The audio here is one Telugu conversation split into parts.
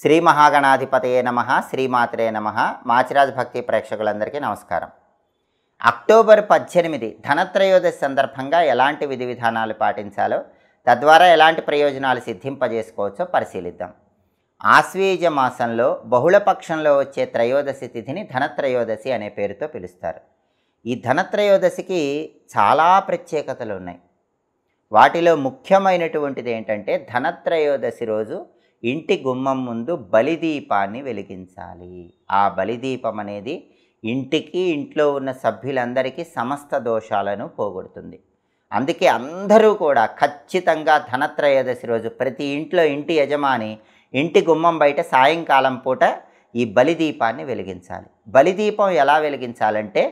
శ్రీ మహాగణాధిపతయే నమః, శ్రీమాత్రే నమః. మాచిరాజ్ భక్తి ప్రేక్షకులందరికీ నమస్కారం. అక్టోబర్ 18 ధనత్రయోదశి సందర్భంగా ఎలాంటి విధి విధానాలు పాటించాలో, తద్వారా ఎలాంటి ప్రయోజనాలు సిద్ధింపజేసుకోవచ్చో పరిశీలిద్దాం. ఆశ్వీజ మాసంలో బహుళపక్షంలో వచ్చే త్రయోదశి తిథిని ధనత్రయోదశి అనే పేరుతో పిలుస్తారు. ఈ ధనత్రయోదశికి చాలా ప్రత్యేకతలు ఉన్నాయి. వాటిలో ముఖ్యమైనటువంటిది ఏంటంటే, ధనత్రయోదశి రోజు ఇంటి గుమ్మం ముందు బలిదీపాన్ని వెలిగించాలి. ఆ బలిదీపం అనేది ఇంటికి, ఇంట్లో ఉన్న సభ్యులందరికీ సమస్త దోషాలను పోగొడుతుంది. అందుకే అందరూ కూడా ఖచ్చితంగా ధనత్రయోదశి రోజు ప్రతి ఇంట్లో ఇంటి యజమాని ఇంటి గుమ్మం బయట సాయంకాలం పూట ఈ బలిదీపాన్ని వెలిగించాలి. బలిదీపం ఎలా వెలిగించాలంటే,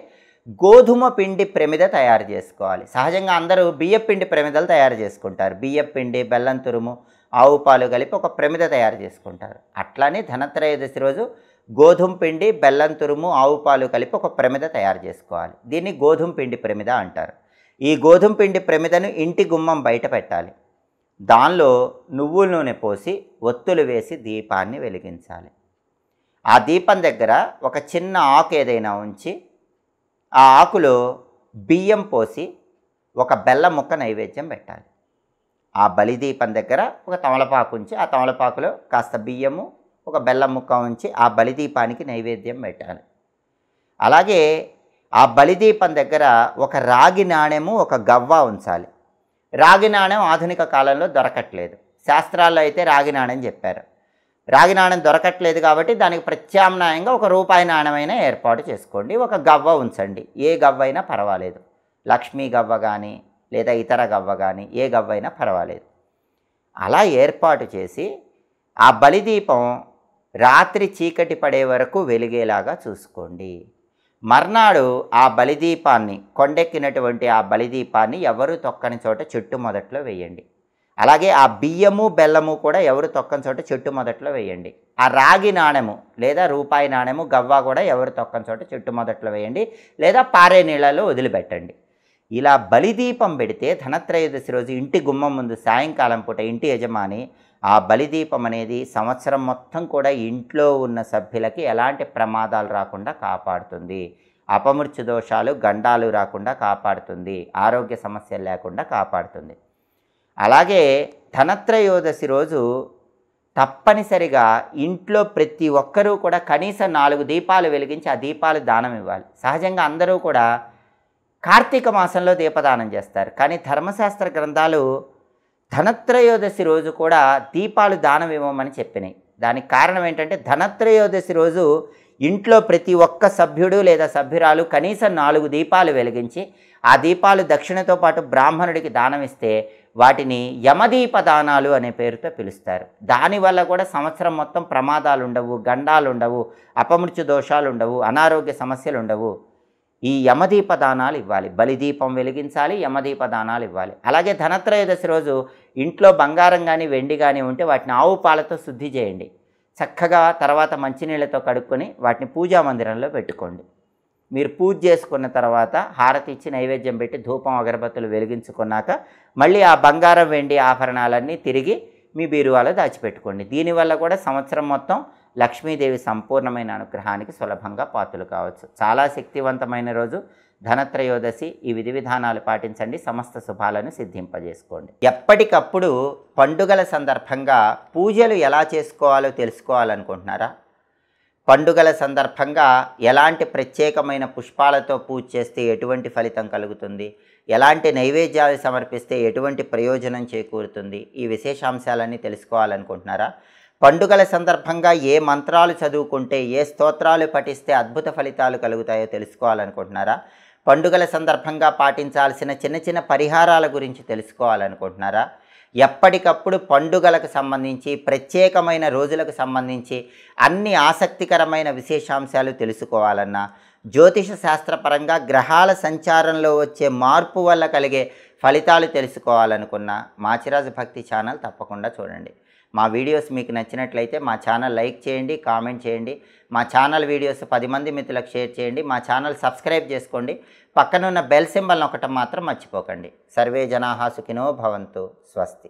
గోధుమ పిండి ప్రమిద తయారు చేసుకోవాలి. సహజంగా అందరూ బియ్యపిండి ప్రమిదలు తయారు చేసుకుంటారు. బియ్యపిండి, బెల్లం తురుము, ఆవు పాలు కలిపి ఒక ప్రమిద తయారు చేసుకుంటారు. అట్లానే ధనత్రయోదశి రోజు గోధుమ పిండి, బెల్లం తురుము, ఆవు పాలు కలిపి ఒక ప్రమిద తయారు చేసుకోవాలి. దీన్ని గోధుమ పిండి ప్రమిద అంటారు. ఈ గోధుమ పిండి ప్రమిదను ఇంటి గుమ్మం బయట పెట్టాలి. దానిలో నువ్వుల నూనె పోసి ఒత్తులు వేసి దీపాన్ని వెలిగించాలి. ఆ దీపం దగ్గర ఒక చిన్న ఆకు ఏదైనా ఉంచి ఆ ఆకులో బియ్యం పోసి ఒక బెల్లం ముక్క నైవేద్యం పెట్టాలి. ఆ బలిదీపం దగ్గర ఒక తమలపాకు ఉంచి ఆ తమలపాకులో కాస్త బియ్యము, ఒక బెల్లం ముక్క ఉంచి ఆ బలిదీపానికి నైవేద్యం పెట్టాలి. అలాగే ఆ బలిదీపం దగ్గర ఒక రాగి నాణెము, ఒక గవ్వ ఉంచాలి. రాగి నాణెం ఆధునిక కాలంలో దొరకట్లేదు. శాస్త్రాల్లో అయితే రాగి నాణెం చెప్పారు. రాగి నాణెం దొరకట్లేదు కాబట్టి దానికి ప్రత్యామ్నాయంగా ఒక రూపాయి నాణెమైనా ఏర్పాటు చేసుకోండి. ఒక గవ్వ ఉంచండి. ఏ గవ్వ అయినా పర్వాలేదు. లక్ష్మీ గవ్వ కానీ లేదా ఇతర గవ్వ కానీ ఏ గవ్వ అయినా పర్వాలేదు. అలా ఏర్పాటు చేసి ఆ బలిదీపం రాత్రి చీకటి పడే వరకు వెలిగేలాగా చూసుకోండి. మర్నాడు ఆ బలిదీపాన్ని, కొండెక్కినటువంటి ఆ బలిదీపాన్ని ఎవరు తొక్కని చోట చెట్టు మొదట్లో వేయండి. అలాగే ఆ బియ్యము, బెల్లము కూడా ఎవరు తొక్కని చోట చెట్టు మొదట్లో వేయండి. ఆ రాగి నాణెము లేదా రూపాయి నాణెము, గవ్వ కూడా ఎవరు తొక్కని చోట చెట్టు మొదట్లో వేయండి, లేదా పారే నీళ్ళలో వదిలిపెట్టండి. ఇలా బలిదీపం పెడితే ధనత్రయోదశి రోజు ఇంటి గుమ్మం ముందు సాయంకాలం పూట ఇంటి యజమాని ఆ బలిదీపం అనేది సంవత్సరం మొత్తం కూడా ఇంట్లో ఉన్న సభ్యులకి ఎలాంటి ప్రమాదాలు రాకుండా కాపాడుతుంది. అపమృత్యు దోషాలు, గండాలు రాకుండా కాపాడుతుంది. ఆరోగ్య సమస్యలు లేకుండా కాపాడుతుంది. అలాగే ధనత్రయోదశి రోజు తప్పనిసరిగా ఇంట్లో ప్రతి ఒక్కరూ కూడా కనీసం 4 దీపాలు వెలిగించి ఆ దీపాలు దానం ఇవ్వాలి. సహజంగా అందరూ కూడా కార్తీక మాసంలో దీపదానం చేస్తారు. కానీ ధర్మశాస్త్ర గ్రంథాలు ధనత్రయోదశి రోజు కూడా దీపాలు దానం ఇవ్వమని చెప్పినాయి. దానికి కారణం ఏంటంటే, ధనత్రయోదశి రోజు ఇంట్లో ప్రతి ఒక్క సభ్యుడు లేదా సభ్యురాలు కనీసం 4 దీపాలు వెలిగించి ఆ దీపాలు దక్షిణతో పాటు బ్రాహ్మణుడికి దానం ఇస్తే వాటిని యమదీప దానాలు అనే పేరుతో పిలుస్తారు. దానివల్ల కూడా సంవత్సరం మొత్తం ప్రమాదాలు ఉండవు, గండాలు ఉండవు, అపమృత్యు దోషాలు ఉండవు, అనారోగ్య సమస్యలు ఉండవు. ఈ యమదీప దానాలు ఇవ్వాలి. బలిదీపం వెలిగించాలి, యమదీప దానాలు ఇవ్వాలి. అలాగే ధనత్రయోదశి రోజు ఇంట్లో బంగారం కానీ వెండి కానీ ఉంటే వాటిని ఆవు పాలతో శుద్ధి చేయండి. చక్కగా తర్వాత మంచినీళ్ళతో కడుక్కొని వాటిని పూజా మందిరంలో పెట్టుకోండి. మీరు పూజ చేసుకున్న తర్వాత హారతి ఇచ్చి నైవేద్యం పెట్టి ధూపం అగరబత్తులు వెలిగించుకున్నాక మళ్ళీ ఆ బంగారం వెండి ఆభరణాలన్నీ తిరిగి మీ బీరువాలో దాచిపెట్టుకోండి. దీనివల్ల కూడా సంవత్సరం మొత్తం లక్ష్మీదేవి సంపూర్ణమైన అనుగ్రహానికి సులభంగా పాత్రలు కావచ్చు. చాలా శక్తివంతమైన రోజు ధనత్రయోదశి. ఈ విధి విధానాలు పాటించండి. సమస్త శుభాలను సిద్ధింపజేసుకోండి. ఎప్పటికప్పుడు పండుగల సందర్భంగా పూజలు ఎలా చేసుకోవాలో తెలుసుకోవాలనుకుంటున్నారా? పండుగల సందర్భంగా ఎలాంటి ప్రత్యేకమైన పుష్పాలతో పూజ చేస్తే ఎటువంటి ఫలితం కలుగుతుంది, ఎలాంటి నైవేద్యాలు సమర్పిస్తే ఎటువంటి ప్రయోజనం చేకూరుతుంది, ఈ విశేషాంశాలన్నీ తెలుసుకోవాలనుకుంటున్నారా? పండుగల సందర్భంగా ఏ మంత్రాలు చదువుకుంటే, ఏ స్తోత్రాలు పఠిస్తే అద్భుత ఫలితాలు కలుగుతాయో తెలుసుకోవాలనుకుంటున్నారా? పండుగల సందర్భంగా పాటించాల్సిన చిన్న చిన్న పరిహారాల గురించి తెలుసుకోవాలనుకుంటున్నారా? ఎప్పటికప్పుడు పండుగలకు సంబంధించి, ప్రత్యేకమైన రోజులకు సంబంధించి అన్ని ఆసక్తికరమైన విశేషాంశాలు తెలుసుకోవాలన్నా, జ్యోతిష శాస్త్రపరంగా గ్రహాల సంచారంలో వచ్చే మార్పు వల్ల కలిగే ఫలితాలు తెలుసుకోవాలనుకున్నా మాచిరాజు భక్తి ఛానల్ తప్పకుండా చూడండి. మా వీడియోస్ మీకు నచ్చినట్లయితే మా ఛానల్ లైక్ చేయండి, కామెంట్ చేయండి. మా ఛానల్ వీడియోస్ 10 మంది మిత్రులకు షేర్ చేయండి. మా ఛానల్ సబ్స్క్రైబ్ చేసుకోండి. పక్కనున్న బెల్ సింబల్ నొక్కటం మాత్రం మర్చిపోకండి. సర్వే జనాః సుఖినో భవంతు. స్వస్తి.